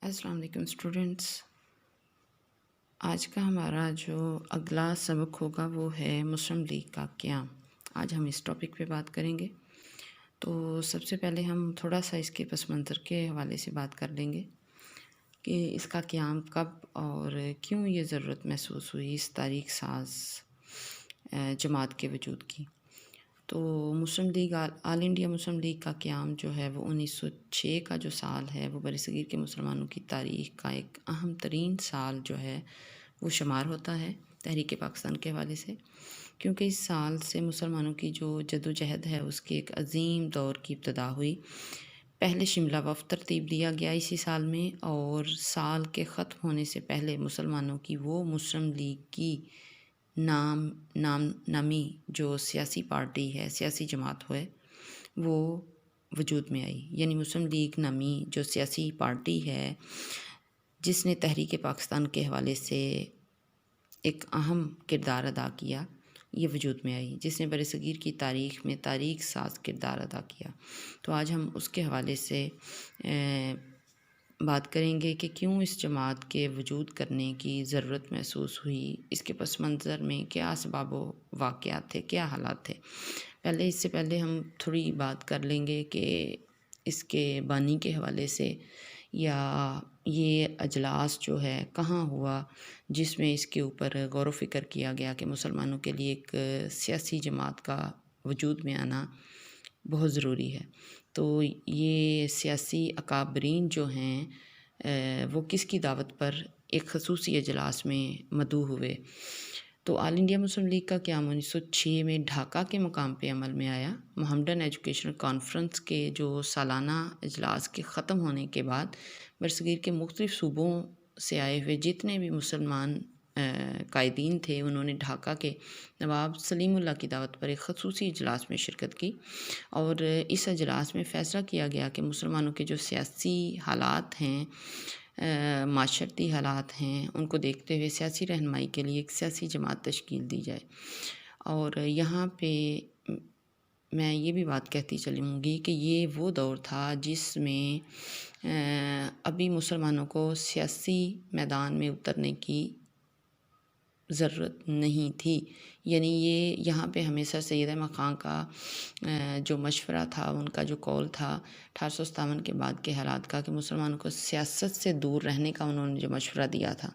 السلام علیکم اسٹوڈنٹس، آج کا ہمارا جو اگلا سبق ہوگا وہ ہے مسلم لیگ کا قیام۔ آج ہم اس ٹاپک پہ بات کریں گے۔ تو سب سے پہلے ہم تھوڑا سا اس کے پس منظر کے حوالے سے بات کر لیں گے کہ اس کا قیام کب اور کیوں یہ ضرورت محسوس ہوئی اس تاریخ ساز جماعت کے وجود کی۔ تو مسلم لیگ آل انڈیا مسلم لیگ کا قیام جو ہے وہ 1906 کا جو سال ہے وہ برصغیر کے مسلمانوں کی تاریخ کا ایک اہم ترین سال جو ہے وہ شمار ہوتا ہے تحریک پاکستان کے حوالے سے، کیونکہ اس سال سے مسلمانوں کی جو جد و جہد ہے اس کے ایک عظیم دور کی ابتدا ہوئی۔ پہلے شملہ وفد ترتیب دیا گیا اسی سال میں، اور سال کے ختم ہونے سے پہلے مسلمانوں کی وہ مسلم لیگ کی نامی جو سیاسی پارٹی ہے، سیاسی جماعت ہوئے، وہ وجود میں آئی۔ یعنی مسلم لیگ نامی جو سیاسی پارٹی ہے جس نے تحریک پاکستان کے حوالے سے ایک اہم کردار ادا کیا، یہ وجود میں آئی، جس نے برصغیر کی تاریخ میں تاریخ ساز کردار ادا کیا۔ تو آج ہم اس کے حوالے سے بات کریں گے کہ کیوں اس جماعت کے وجود کرنے کی ضرورت محسوس ہوئی، اس کے پس منظر میں کیا اسباب و واقعات تھے، کیا حالات تھے۔ اس سے پہلے ہم تھوڑی بات کر لیں گے کہ اس کے بانی کے حوالے سے، یا یہ اجلاس جو ہے کہاں ہوا جس میں اس کے اوپر غور و فکر کیا گیا کہ مسلمانوں کے لیے ایک سیاسی جماعت کا وجود میں آنا بہت ضروری ہے۔ تو یہ سیاسی اکابرین جو ہیں وہ کس کی دعوت پر ایک خصوصی اجلاس میں مدعو ہوئے۔ تو آل انڈیا مسلم لیگ کا قیام 1906 میں ڈھاکہ کے مقام پہ عمل میں آیا۔ محمدن ایجوکیشنل کانفرنس کے جو سالانہ اجلاس کے ختم ہونے کے بعد برصغیر کے مختلف صوبوں سے آئے ہوئے جتنے بھی مسلمان قائدین تھے، انہوں نے ڈھاکہ کے نواب سلیم اللہ کی دعوت پر ایک خصوصی اجلاس میں شرکت کی، اور اس اجلاس میں فیصلہ کیا گیا کہ مسلمانوں کے جو سیاسی حالات ہیں، معاشرتی حالات ہیں، ان کو دیکھتے ہوئے سیاسی رہنمائی کے لیے ایک سیاسی جماعت تشکیل دی جائے۔ اور یہاں پہ میں یہ بھی بات کہتی چلوں گی کہ یہ وہ دور تھا جس میں ابھی مسلمانوں کو سیاسی میدان میں اترنے کی ضرورت نہیں تھی۔ یعنی یہاں پہ ہمیشہ سید احمد خان کا جو مشورہ تھا، ان کا جو قول تھا 1857 کے بعد کے حالات کا، کہ مسلمانوں کو سیاست سے دور رہنے کا انہوں نے جو مشورہ دیا تھا،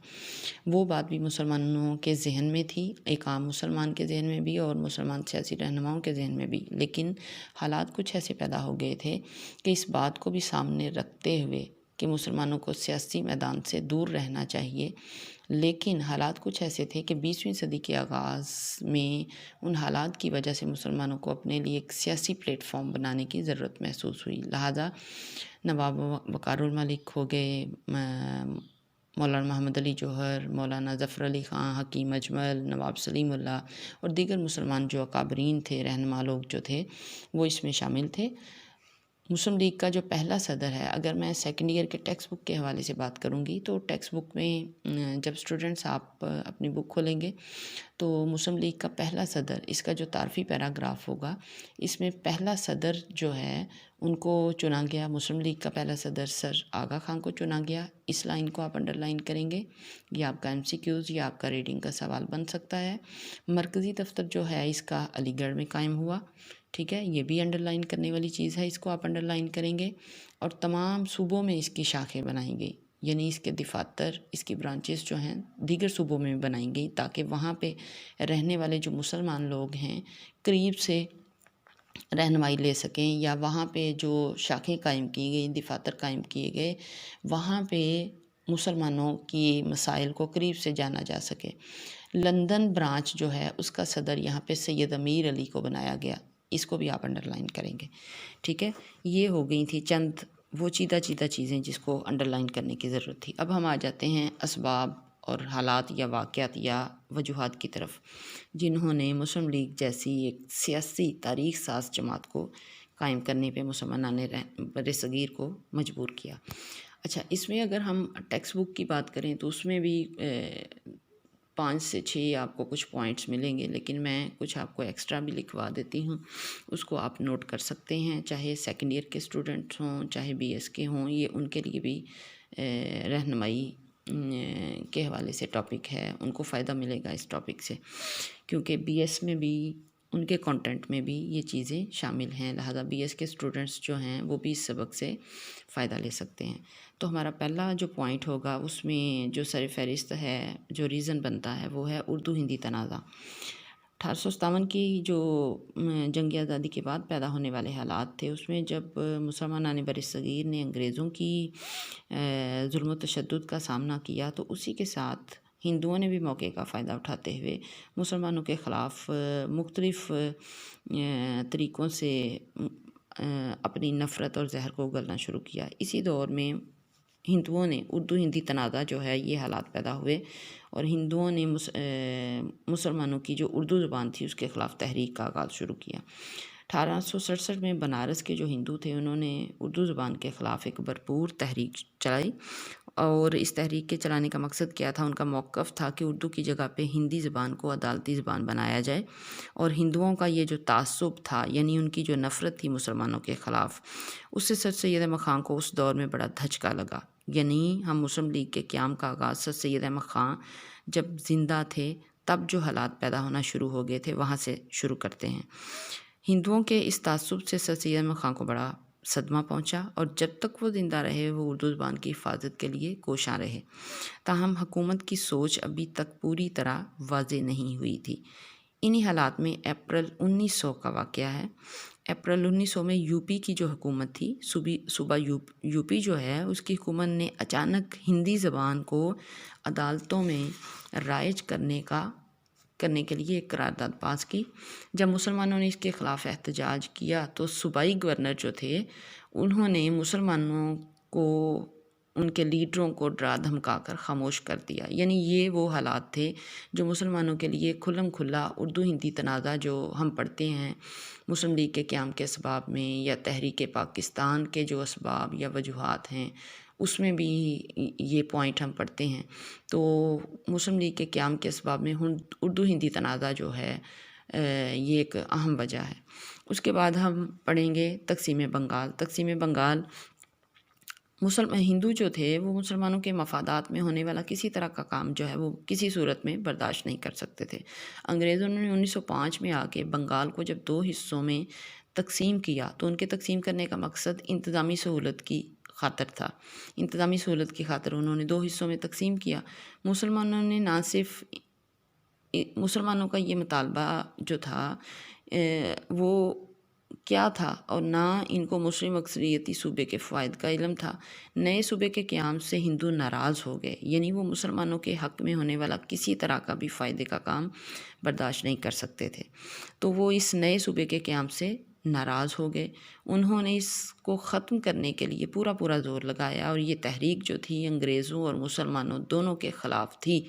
وہ بات بھی مسلمانوں کے ذہن میں تھی، ایک عام مسلمان کے ذہن میں بھی اور مسلمان سیاسی رہنماؤں کے ذہن میں بھی۔ لیکن حالات کچھ ایسے پیدا ہو گئے تھے کہ اس بات کو بھی سامنے رکھتے ہوئے کہ مسلمانوں کو سیاسی میدان سے دور رہنا چاہیے، لیکن حالات کچھ ایسے تھے کہ 20ویں صدی کے آغاز میں ان حالات کی وجہ سے مسلمانوں کو اپنے لیے ایک سیاسی پلیٹ فارم بنانے کی ضرورت محسوس ہوئی۔ لہٰذا نواب وقار الملک ہو گئے، مولانا محمد علی جوہر، مولانا ظفر علی خان، حکیم اجمل، نواب سلیم اللہ اور دیگر مسلمان جو اکابرین تھے، رہنما لوگ جو تھے، وہ اس میں شامل تھے۔ مسلم لیگ کا جو پہلا صدر ہے، اگر میں سیکنڈ ایئر کے ٹیکسٹ بک کے حوالے سے بات کروں گی تو ٹیکسٹ بک میں جب اسٹوڈنٹس آپ اپنی بک کھولیں گے تو مسلم لیگ کا پہلا صدر، اس کا جو تعارفی پیراگراف ہوگا، اس میں پہلا صدر جو ہے ان کو چنا گیا۔ مسلم لیگ کا پہلا صدر سر آغا خان کو چنا گیا۔ اس لائن کو آپ انڈر لائن کریں گے، یہ آپ کا MCQs یا آپ کا ریڈنگ کا سوال بن سکتا ہے۔ مرکزی دفتر جو ہے اس کا علی گڑھ میں قائم ہوا، ٹھیک ہے، یہ بھی انڈر لائن کرنے والی چیز ہے، اس کو آپ انڈر لائن کریں گے۔ اور تمام صوبوں میں اس کی شاخیں بنائی گئی، یعنی اس کے دفاتر، اس کی برانچز جو ہیں دیگر صوبوں میں بنائی گئی، تاکہ وہاں پہ رہنے والے جو مسلمان لوگ ہیں قریب سے رہنمائی لے سکیں، یا وہاں پہ جو شاخیں قائم کی گئی، دفاتر قائم کیے گئے، وہاں پہ مسلمانوں کی مسائل کو قریب سے جانا جا سکے۔ لندن برانچ جو ہے اس کا صدر یہاں پہ سید امیر علی کو بنایا گیا، اس کو بھی آپ انڈر لائن کریں گے، ٹھیک ہے۔ یہ ہو گئی تھی چند وہ چیدہ چیزیں جس کو انڈر لائن کرنے کی ضرورت تھی۔ اب ہم آ جاتے ہیں اسباب اور حالات یا واقعات یا وجوہات کی طرف، جنہوں نے مسلم لیگ جیسی ایک سیاسی تاریخ ساز جماعت کو قائم کرنے پہ مسلمانان برصغیر کو مجبور کیا۔ اچھا، اس میں اگر ہم ٹیکسٹ بک کی بات کریں تو اس میں بھی 5 سے 6 آپ کو کچھ پوائنٹس ملیں گے، لیکن میں کچھ آپ کو ایکسٹرا بھی لکھوا دیتی ہوں، اس کو آپ نوٹ کر سکتے ہیں، چاہے سیکنڈ ایئر کے اسٹوڈنٹس ہوں، چاہے BS کے ہوں، یہ ان کے لیے بھی رہنمائی کے حوالے سے ٹاپک ہے، ان کو فائدہ ملے گا اس ٹاپک سے، کیونکہ بی ایس میں بھی ان کے کنٹینٹ میں بھی یہ چیزیں شامل ہیں، لہذا بی ایس کے اسٹوڈنٹس جو ہیں وہ بھی اس سبق سے فائدہ لے سکتے ہیں۔ تو ہمارا پہلا جو پوائنٹ ہوگا اس میں جو سر فہرست ہے، جو ریزن بنتا ہے، وہ ہے اردو ہندی تنازع۔ 1857 کی جو جنگ آزادی کے بعد پیدا ہونے والے حالات تھے، اس میں جب مسلمانان برصغیر نے انگریزوں کی ظلم و تشدد کا سامنا کیا، تو اسی کے ساتھ ہندوؤں نے بھی موقع کا فائدہ اٹھاتے ہوئے مسلمانوں کے خلاف مختلف طریقوں سے اپنی نفرت اور زہر کو اگلنا شروع کیا۔ اسی دور میں ہندوؤں نے اردو ہندی تنازع جو ہے یہ حالات پیدا ہوئے، اور ہندوؤں نے مسلمانوں کی جو اردو زبان تھی اس کے خلاف تحریک کا آغاز شروع کیا۔ 1867 میں بنارس کے جو ہندو تھے انہوں نے اردو زبان کے خلاف ایک بھرپور تحریک چلائی، اور اس تحریک کے چلانے کا مقصد کیا تھا؟ ان کا موقف تھا کہ اردو کی جگہ پہ ہندی زبان کو عدالتی زبان بنایا جائے، اور ہندوؤں کا یہ جو تعصب تھا، یعنی ان کی جو نفرت تھی مسلمانوں کے خلاف، اس سے سر سید احمد خان کو اس دور میں بڑا دھچکا لگا۔ یعنی ہم مسلم لیگ کے قیام کا آغاز سر سید احمد خان جب زندہ تھے تب جو حالات پیدا ہونا شروع ہو گئے تھے وہاں سے شروع کرتے ہیں۔ ہندوؤں کے اس تعصب سے سر سید احمد خان کو بڑا صدمہ پہنچا، اور جب تک وہ زندہ رہے وہ اردو زبان کی حفاظت کے لیے کوشاں رہے، تاہم حکومت کی سوچ ابھی تک پوری طرح واضح نہیں ہوئی تھی۔ انہی حالات میں اپریل 1900 کا واقعہ ہے۔ اپریل 1900 میں یو پی کی جو حکومت تھی، صوبہ یو پی جو ہے، اس کی حکومت نے اچانک ہندی زبان کو عدالتوں میں رائج کرنے کے لیے ایک قرارداد پاس کی۔ جب مسلمانوں نے اس کے خلاف احتجاج کیا تو صوبائی گورنر جو تھے انہوں نے مسلمانوں کو، ان کے لیڈروں کو ڈرا دھمکا کر خاموش کر دیا۔ یعنی یہ وہ حالات تھے جو مسلمانوں کے لیے کھلم کھلا اردو ہندی تنازع جو ہم پڑھتے ہیں مسلم لیگ کے قیام کے اسباب میں، یا تحریک پاکستان کے جو اسباب یا وجوہات ہیں اس میں بھی یہ پوائنٹ ہم پڑھتے ہیں۔ تو مسلم لیگ کے قیام کے اسباب میں اردو ہندی تنازع جو ہے یہ ایک اہم وجہ ہے۔ اس کے بعد ہم پڑھیں گے تقسیم بنگال۔ تقسیم بنگال، ہندو جو تھے وہ مسلمانوں کے مفادات میں ہونے والا کسی طرح کا کام جو ہے وہ کسی صورت میں برداشت نہیں کر سکتے تھے۔ انگریزوں نے 1905 میں آ کے بنگال کو جب 2 حصوں میں تقسیم کیا تو ان کے تقسیم کرنے کا مقصد انتظامی سہولت کی خاطر تھا۔ انتظامی سہولت کی خاطر انہوں نے 2 حصوں میں تقسیم کیا۔ مسلمانوں نے نہ صرف مسلمانوں کا یہ مطالبہ جو تھا وہ کیا تھا، اور نہ ان کو مسلم اکثریتی صوبے کے فوائد کا علم تھا۔ نئے صوبے کے قیام سے ہندو ناراض ہو گئے، یعنی وہ مسلمانوں کے حق میں ہونے والا کسی طرح کا بھی فائدے کا کام برداشت نہیں کر سکتے تھے، تو وہ اس نئے صوبے کے قیام سے ناراض ہو گئے۔ انہوں نے اس کو ختم کرنے کے لیے پورا زور لگایا، اور یہ تحریک جو تھی انگریزوں اور مسلمانوں دونوں کے خلاف تھی۔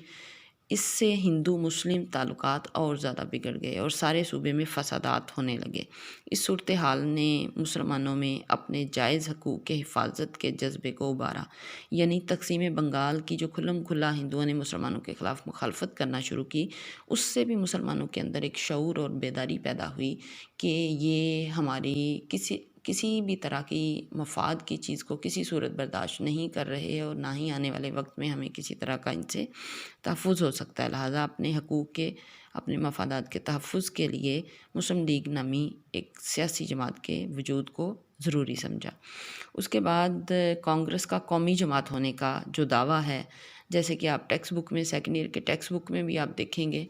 اس سے ہندو مسلم تعلقات اور زیادہ بگڑ گئے اور سارے صوبے میں فسادات ہونے لگے۔ اس صورتحال نے مسلمانوں میں اپنے جائز حقوق کے حفاظت کے جذبے کو ابھارا، یعنی تقسیم بنگال کی جو کھلم کھلا ہندوؤں نے مسلمانوں کے خلاف مخالفت کرنا شروع کی، اس سے بھی مسلمانوں کے اندر ایک شعور اور بیداری پیدا ہوئی کہ یہ ہماری کسی بھی طرح کی مفاد کی چیز کو کسی صورت برداشت نہیں کر رہے، اور نہ ہی آنے والے وقت میں ہمیں کسی طرح کا ان سے تحفظ ہو سکتا ہے۔ لہٰذا اپنے حقوق کے، اپنے مفادات کے تحفظ کے لیے مسلم لیگ نامی ایک سیاسی جماعت کے وجود کو ضروری سمجھا۔ اس کے بعد کانگریس کا قومی جماعت ہونے کا جو دعویٰ ہے، جیسے کہ آپ ٹیکسٹ بک میں، سیکنڈ ایئر کے ٹیکسٹ بک میں بھی آپ دیکھیں گے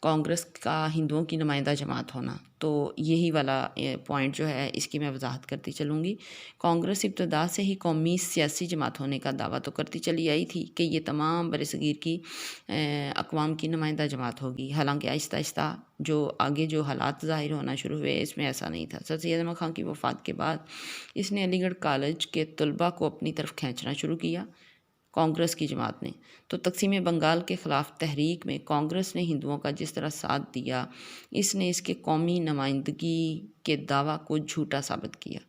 کانگریس کا ہندوؤں کی نمائندہ جماعت ہونا، تو یہی والا پوائنٹ جو ہے اس کی میں وضاحت کرتی چلوں گی۔ کانگریس ابتدا سے ہی قومی سیاسی جماعت ہونے کا دعویٰ تو کرتی چلی آئی تھی کہ یہ تمام برصغیر کی اقوام کی نمائندہ جماعت ہوگی، حالانکہ آہستہ آہستہ جو آگے جو حالات ظاہر ہونا شروع ہوئے اس میں ایسا نہیں تھا۔ سر سید احمد خان کی وفات کے بعد اس نے علی گڑھ کالج کے طلباء کو اپنی طرف کھینچنا شروع کیا، کانگریس کی جماعت نے۔ تو تقسیم بنگال کے خلاف تحریک میں کانگریس نے ہندوؤں کا جس طرح ساتھ دیا، اس نے اس کے قومی نمائندگی کے دعویٰ کو جھوٹا ثابت کیا۔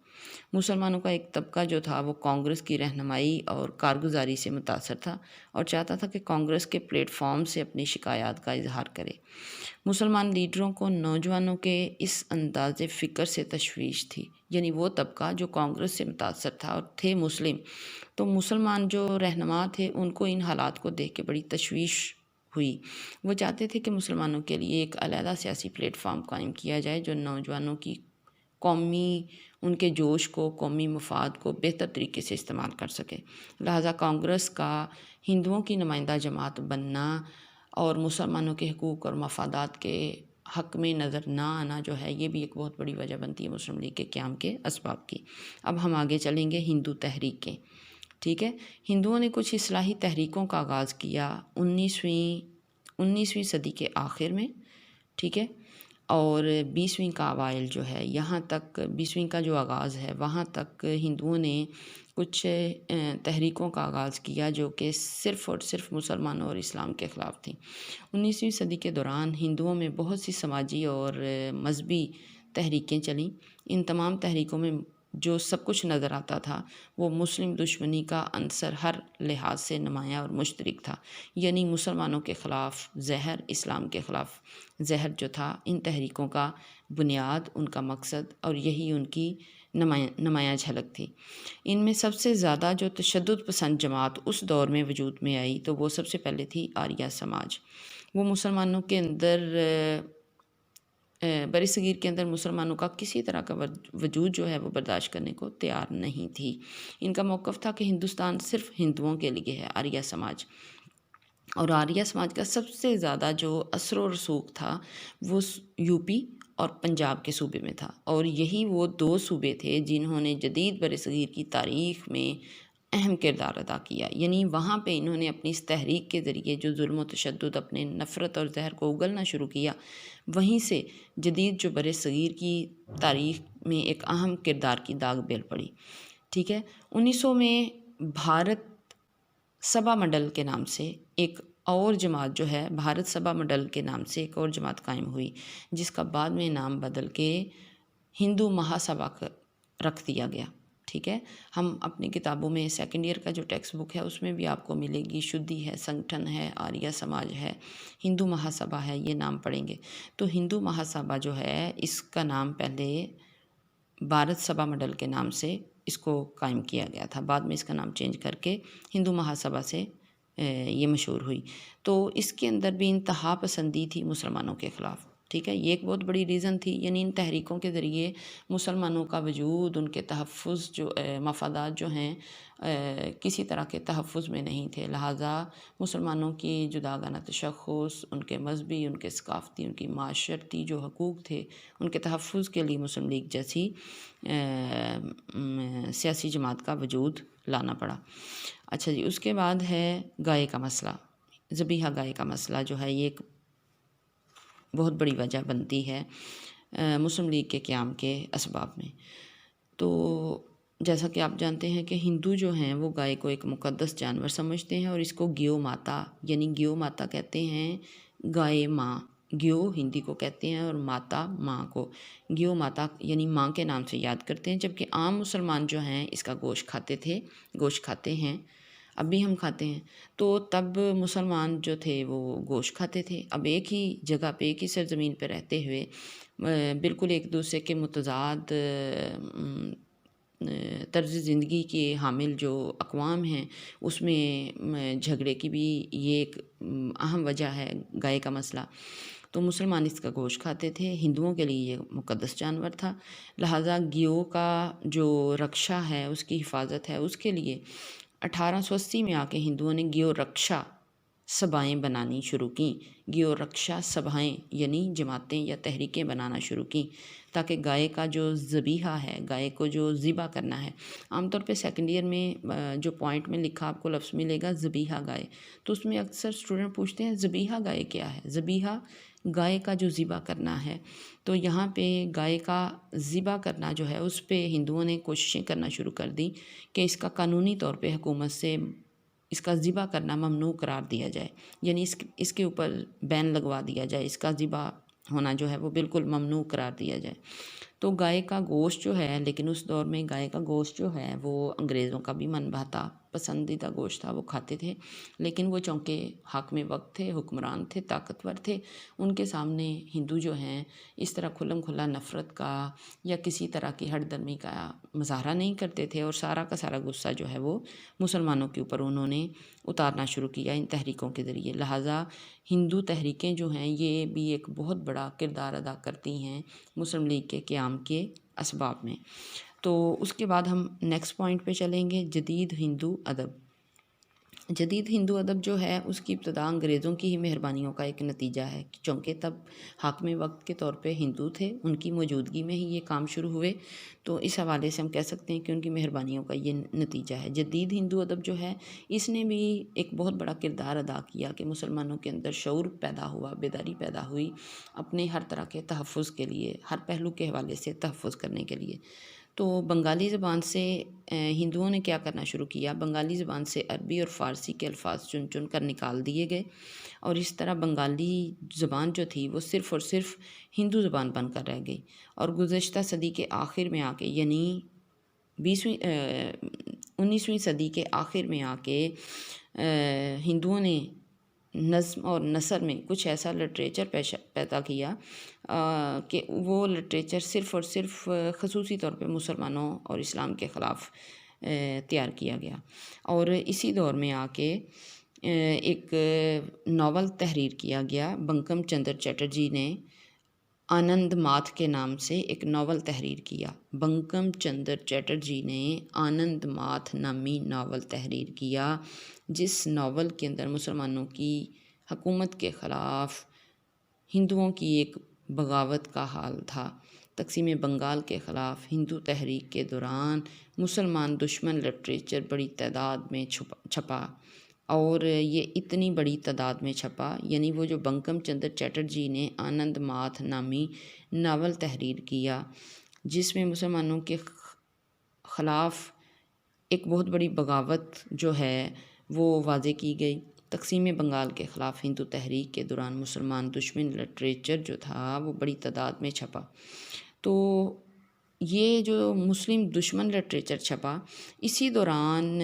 مسلمانوں کا ایک طبقہ جو تھا وہ کانگریس کی رہنمائی اور کارگزاری سے متاثر تھا اور چاہتا تھا کہ کانگریس کے پلیٹ فارم سے اپنی شکایات کا اظہار کرے۔ مسلمان لیڈروں کو نوجوانوں کے اس انداز فکر سے تشویش تھی، یعنی وہ طبقہ جو کانگریس سے متاثر تھا اور تھے مسلم، تو مسلمان جو رہنما تھے ان کو ان حالات کو دیکھ کے بڑی تشویش ہوئی۔ وہ چاہتے تھے کہ مسلمانوں کے لیے ایک علیحدہ سیاسی پلیٹ فارم قائم کیا جائے جو نوجوانوں کی قومی ان کے جوش کو، قومی مفاد کو بہتر طریقے سے استعمال کر سکے۔ لہٰذا کانگریس کا ہندوؤں کی نمائندہ جماعت بننا اور مسلمانوں کے حقوق اور مفادات کے حق میں نظر نہ آنا جو ہے، یہ بھی ایک بہت بڑی وجہ بنتی ہے مسلم لیگ کے قیام کے اسباب کی۔ اب ہم آگے چلیں گے ہندو تحریکیں، ٹھیک ہے۔ ہندوؤں نے کچھ اصلاحی تحریکوں کا آغاز کیا 19ویں صدی کے آخر میں، ٹھیک ہے، اور 20ویں کا اوائل جو ہے، یہاں تک 20ویں کا جو آغاز ہے وہاں تک ہندوؤں نے کچھ تحریکوں کا آغاز کیا جو کہ صرف اور صرف مسلمانوں اور اسلام کے خلاف تھیں۔ 19ویں صدی کے دوران ہندوؤں میں بہت سی سماجی اور مذہبی تحریکیں چلیں۔ ان تمام تحریکوں میں جو سب کچھ نظر آتا تھا وہ مسلم دشمنی کا عنصر ہر لحاظ سے نمایاں اور مشترک تھا، یعنی مسلمانوں کے خلاف زہر، اسلام کے خلاف زہر جو تھا، ان تحریکوں کا بنیاد، ان کا مقصد اور یہی ان کی نمایاں جھلک تھی۔ ان میں سب سے زیادہ جو تشدد پسند جماعت اس دور میں وجود میں آئی تو وہ سب سے پہلے تھی آریہ سماج۔ وہ مسلمانوں کے اندر برصغیر کے اندر مسلمانوں کا کسی طرح کا وجود جو ہے وہ برداشت کرنے کو تیار نہیں تھی۔ ان کا موقف تھا کہ ہندوستان صرف ہندوؤں کے لیے ہے، آریہ سماج۔ اور آریہ سماج کا سب سے زیادہ جو اثر و رسوخ تھا وہ یوپی اور پنجاب کے صوبے میں تھا، اور یہی وہ دو صوبے تھے جنہوں نے جدید برصغیر کی تاریخ میں اہم کردار ادا کیا۔ یعنی وہاں پہ انہوں نے اپنی اس تحریک کے ذریعے جو ظلم و تشدد، اپنے نفرت اور زہر کو اگلنا شروع کیا، وہیں سے جدید جو برصغیر کی تاریخ میں ایک اہم کردار کی داغ بیل پڑی، ٹھیک ہے۔ 1900 میں بھارت سبھا منڈل کے نام سے ایک اور جماعت جو ہے، بھارت سبھا منڈل کے نام سے ایک اور جماعت قائم ہوئی، جس کا بعد میں نام بدل کے ہندو مہا سبھا رکھ دیا گیا، ٹھیک ہے۔ ہم اپنی کتابوں میں سیکنڈ ایئر کا جو ٹیکسٹ بک ہے اس میں بھی آپ کو ملے گی، شدھی ہے، سنگٹھن ہے، آریہ سماج ہے، ہندو مہا سبھا ہے، یہ نام پڑھیں گے۔ تو ہندو مہا سبھا جو ہے اس کا نام پہلے بھارت سبھا منڈل کے نام سے اس کو قائم کیا گیا تھا، بعد میں اس کا نام چینج کر کے ہندو مہا سبھا سے یہ مشہور ہوئی۔ تو اس کے اندر بھی انتہا پسندی تھی مسلمانوں کے خلاف، ٹھیک ہے، یہ ایک بہت بڑی ریزن تھی۔ یعنی ان تحریکوں کے ذریعے مسلمانوں کا وجود، ان کے تحفظ جو مفادات جو ہیں کسی طرح کے تحفظ میں نہیں تھے، لہٰذا مسلمانوں کی جداگانہ تشخص، ان کے مذہبی، ان کے ثقافتی، ان کی معاشرتی جو حقوق تھے، ان کے تحفظ کے لیے مسلم لیگ جیسی سیاسی جماعت کا وجود لانا پڑا۔ اچھا جی، اس کے بعد ہے گائے کا مسئلہ، ذبیحہ گائے کا مسئلہ جو ہے یہ ایک بہت بڑی وجہ بنتی ہے مسلم لیگ کے قیام کے اسباب میں۔ تو جیسا کہ آپ جانتے ہیں کہ ہندو جو ہیں وہ گائے کو ایک مقدس جانور سمجھتے ہیں اور اس کو گیو ماتا، یعنی گیو ماتا کہتے ہیں گائے ماں، گیو ہندی کو کہتے ہیں اور ماتا ماں کو، گیو ماتا یعنی ماں کے نام سے یاد کرتے ہیں۔ جبکہ عام مسلمان جو ہیں اس کا گوشت کھاتے تھے، گوشت کھاتے ہیں، اب بھی ہم کھاتے ہیں۔ تو تب مسلمان جو تھے وہ گوشت کھاتے تھے۔ اب ایک ہی جگہ پہ، ایک ہی سرزمین پہ رہتے ہوئے بالکل ایک دوسرے کے متضاد طرز زندگی کے حامل جو اقوام ہیں اس میں جھگڑے کی بھی یہ ایک اہم وجہ ہے گائے کا مسئلہ۔ تو مسلمان اس کا گوشت کھاتے تھے، ہندوؤں کے لیے یہ مقدس جانور تھا، لہٰذا گیو کا جو رکشا ہے، اس کی حفاظت ہے، اس کے لیے 1880 میں آ کے ہندوؤں نے گیو رکشا سبھائیں بنانی شروع کیں۔ گیو رکشا سبھائیں یعنی جماعتیں یا تحریکیں بنانا شروع کیں تاکہ گائے کا جو ذبیحہ ہے، گائے کو جو ذبح کرنا ہے، عام طور پہ سیکنڈ ایئر میں جو پوائنٹ میں لکھا آپ کو لفظ ملے گا ذبیحہ گائے، تو اس میں اکثر اسٹوڈنٹ پوچھتے ہیں ذبیحہ گائے کیا ہے؟ ذبیحہ گائے کا جو ذبح کرنا ہے، تو یہاں پہ گائے کا ذبح کرنا جو ہے اس پہ ہندوؤں نے کوششیں کرنا شروع کر دیں کہ اس کا قانونی طور پہ حکومت سے اس کا ذبح کرنا ممنوع قرار دیا جائے، یعنی اس کے اوپر بین لگوا دیا جائے، اس کا ذبح ہونا جو ہے وہ بالکل ممنوع قرار دیا جائے۔ تو گائے کا گوشت جو ہے، لیکن اس دور میں گائے کا گوشت جو ہے وہ انگریزوں کا بھی من بھاتا پسندیدہ گوشت تھا، وہ کھاتے تھے، لیکن وہ چونکہ حاکم وقت تھے، حکمران تھے، طاقتور تھے، ان کے سامنے ہندو جو ہیں اس طرح کھلم کھلا نفرت کا یا کسی طرح کی ہٹ درمی کا مظاہرہ نہیں کرتے تھے، اور سارا کا سارا غصہ جو ہے وہ مسلمانوں کے اوپر انہوں نے اتارنا شروع کیا ان تحریکوں کے ذریعے۔ لہٰذا ہندو تحریکیں جو ہیں یہ بھی ایک بہت بڑا کردار ادا کرتی ہیں مسلم لیگ کے قیام کے اسباب میں۔ تو اس کے بعد ہم نیکسٹ پوائنٹ پہ چلیں گے، جدید ہندو ادب۔ جدید ہندو ادب جو ہے اس کی ابتدا انگریزوں کی ہی مہربانیوں کا ایک نتیجہ ہے، چونکہ تب حاکم وقت کے طور پہ ہندو تھے، ان کی موجودگی میں ہی یہ کام شروع ہوئے، تو اس حوالے سے ہم کہہ سکتے ہیں کہ ان کی مہربانیوں کا یہ نتیجہ ہے۔ جدید ہندو ادب جو ہے اس نے بھی ایک بہت بڑا کردار ادا کیا کہ مسلمانوں کے اندر شعور پیدا ہوا، بیداری پیدا ہوئی اپنے ہر طرح کے تحفظ کے لیے، ہر پہلو کے حوالے سے تحفظ کرنے کے لیے۔ تو بنگالی زبان سے ہندوؤں نے کیا کرنا شروع کیا، بنگالی زبان سے عربی اور فارسی کے الفاظ چن چن کر نکال دیے گئے، اور اس طرح بنگالی زبان جو تھی وہ صرف اور صرف ہندو زبان بن کر رہ گئی، اور گزشتہ صدی کے آخر میں آ کے، یعنی 19ویں صدی کے آخر میں آ کے ہندوؤں نے نظم اور نثر میں کچھ ایسا لٹریچر پیدا کیا کہ وہ لٹریچر صرف اور صرف خصوصی طور پہ مسلمانوں اور اسلام کے خلاف تیار کیا گیا، اور اسی دور میں آ کے ایک ناول تحریر کیا گیا۔ بنکم چندر چیٹرجی نے آنند ماتھ کے نام سے ایک ناول تحریر کیا، بنکم چندر چیٹرجی نے آنند ماتھ نامی ناول تحریر کیا، جس ناول کے اندر مسلمانوں کی حکومت کے خلاف ہندوؤں کی ایک بغاوت کا حال تھا۔ تقسیم بنگال کے خلاف ہندو تحریک کے دوران مسلمان دشمن لٹریچر بڑی تعداد میں چھپا، اور یہ اتنی بڑی تعداد میں چھپا، یعنی وہ جو بنکم چندر چیٹرجی نے آنند ماتھ نامی ناول تحریر کیا جس میں مسلمانوں کے خلاف ایک بہت بڑی بغاوت جو ہے وہ واضح کی گئی۔ تقسیم بنگال کے خلاف ہندو تحریک کے دوران مسلمان دشمن لٹریچر جو تھا وہ بڑی تعداد میں چھپا۔ تو یہ جو مسلم دشمن لٹریچر چھپا، اسی دوران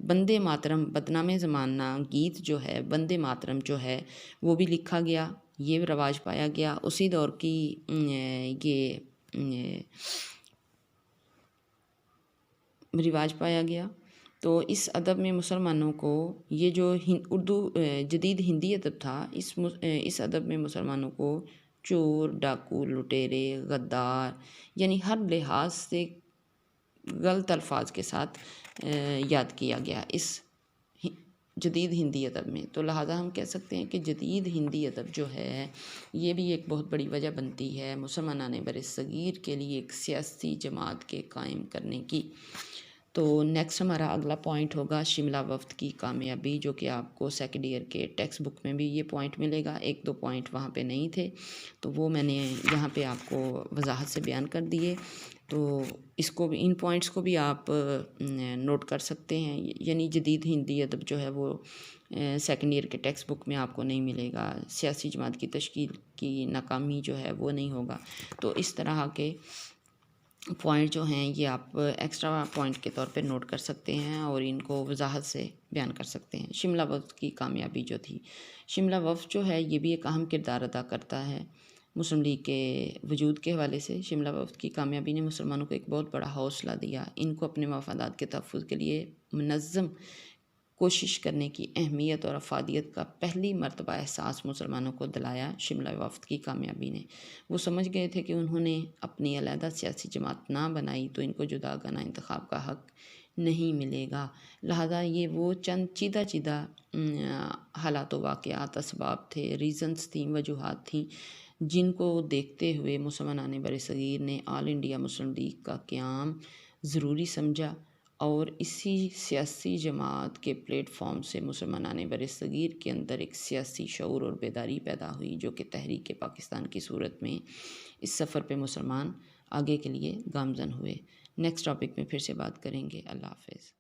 بندے ماترم بدنام زمانہ گیت جو ہے، بندے ماترم جو ہے وہ بھی لکھا گیا، یہ رواج پایا گیا، اسی دور کی یہ رواج پایا گیا۔ تو اس ادب میں مسلمانوں کو یہ جو اردو جدید ہندی ادب تھا، اس ادب میں مسلمانوں کو چور، ڈاکو، لٹیرے، غدار، یعنی ہر لحاظ سے غلط الفاظ کے ساتھ یاد کیا گیا اس جدید ہندی ادب میں۔ تو لہٰذا ہم کہہ سکتے ہیں کہ جدید ہندی ادب جو ہے یہ بھی ایک بہت بڑی وجہ بنتی ہے مسلمانان برصغیر کے لیے ایک سیاسی جماعت کے قائم کرنے کی۔ تو نیکسٹ ہمارا اگلا پوائنٹ ہوگا شملہ وفد کی کامیابی، جو کہ آپ کو سیکنڈ ایئر کے ٹیکسٹ بک میں بھی یہ پوائنٹ ملے گا، ایک دو پوائنٹ وہاں پہ نہیں تھے، تو وہ میں نے یہاں پہ آپ کو وضاحت سے بیان کر دیے۔ تو اس کو بھی، ان پوائنٹس کو بھی آپ نوٹ کر سکتے ہیں، یعنی جدید ہندی ادب جو ہے وہ سیکنڈ ایئر کے ٹیکسٹ بک میں آپ کو نہیں ملے گا، سیاسی جماعت کی تشکیل کی ناکامی جو ہے وہ نہیں ہوگا۔ تو اس طرح کے پوائنٹ جو ہیں یہ آپ ایکسٹرا پوائنٹ کے طور پہ نوٹ کر سکتے ہیں اور ان کو وضاحت سے بیان کر سکتے ہیں۔ شملہ وفد کی کامیابی جو تھی، شملہ وفد جو ہے یہ بھی ایک اہم کردار ادا کرتا ہے مسلم لیگ کے وجود کے حوالے سے۔ شملہ وفد کی کامیابی نے مسلمانوں کو ایک بہت بڑا حوصلہ دیا، ان کو اپنے مفادات کے تحفظ کے لیے منظم کوشش کرنے کی اہمیت اور افادیت کا پہلی مرتبہ احساس مسلمانوں کو دلایا شملہ وفد کی کامیابی نے۔ وہ سمجھ گئے تھے کہ انہوں نے اپنی علیحدہ سیاسی جماعت نہ بنائی تو ان کو جداگانہ انتخاب کا حق نہیں ملے گا، لہذا یہ وہ چند چیدہ حالات و واقعات، اسباب تھے، ریزنز تھیں، وجوہات تھیں، جن کو دیکھتے ہوئے مسلمانان برصغیر نے آل انڈیا مسلم لیگ کا قیام ضروری سمجھا، اور اسی سیاسی جماعت کے پلیٹ فارم سے مسلمانان برصغیر کے اندر ایک سیاسی شعور اور بیداری پیدا ہوئی، جو کہ تحریک پاکستان کی صورت میں اس سفر پہ مسلمان آگے کے لیے گامزن ہوئے۔ نیکسٹ ٹاپک میں پھر سے بات کریں گے۔ اللہ حافظ۔